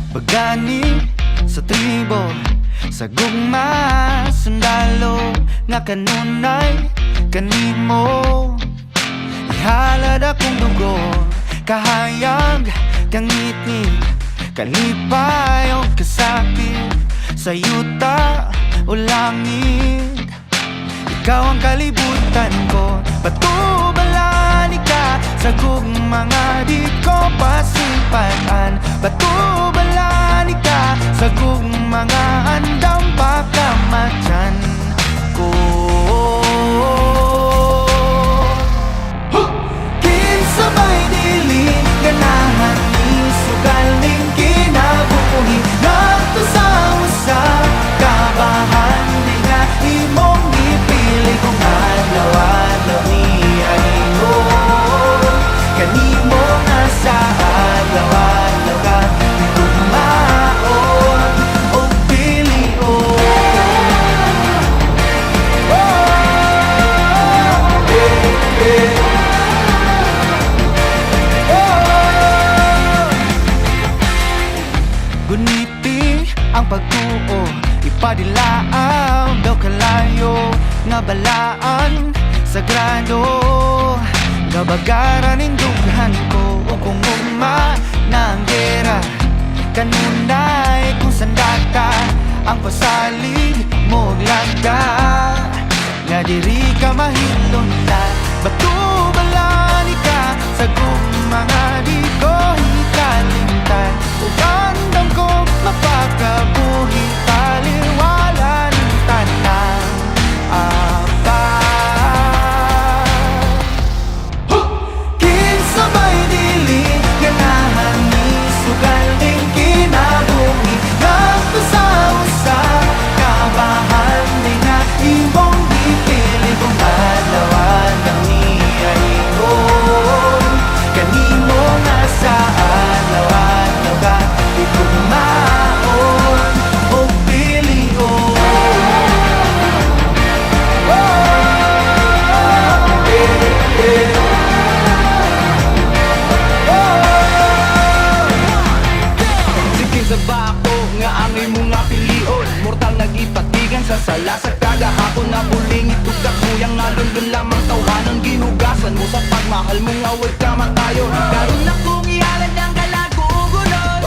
Pagani sa tribo, sa gugma, sundalo nga kanunay kanimo. Ihalad akong dugo, kahayag, kangitngit, kalipay o kasakit, sa yuta o langit. Ikaw ang kalibutan ko, patubalan ka sa gugmanga di ko pasimpatan. Patubalan ka sa gugmanga andam pakamatyan ko. Kinsabay dili ganahan ni sugaling kinabuhi ngadto sa usa kabahan di nga imong gipili kung adlaw-adlaw ni ayno kanimo nga sa adlaw-adlaw ka tugmaon o pilion. Guniti ang pagtuo, ipadilaaw daw kalayo nga balaan sagrado. Gabagaran indughan ko o kung ugma na ang gera kanunay kung sandata ang pasalig mo lagda nga diri ka mahilon na batubalan ka sa gugmanga di ko hikalimtan. Ugandam ko mapakabuhi taliwala ng tanang apa. Kinsabay dili ganahan ni sugaling kinabuhi ngadto sa usa kabahan di nga imong gipili kung adlaw-adlaw ni aygon kanimo nga sa adlaw-adlaw ka tugmaon o pilion. Sige sa bako nga angay mo nga pilion, mortal nagipatigan sa sala sa kagahapon na buling itugak kuyang nalundun lamang tawhanan gihugasan mo sa pagmahal mo nga huwag ka matayo. Karon na kong ihalad ang kalagugunon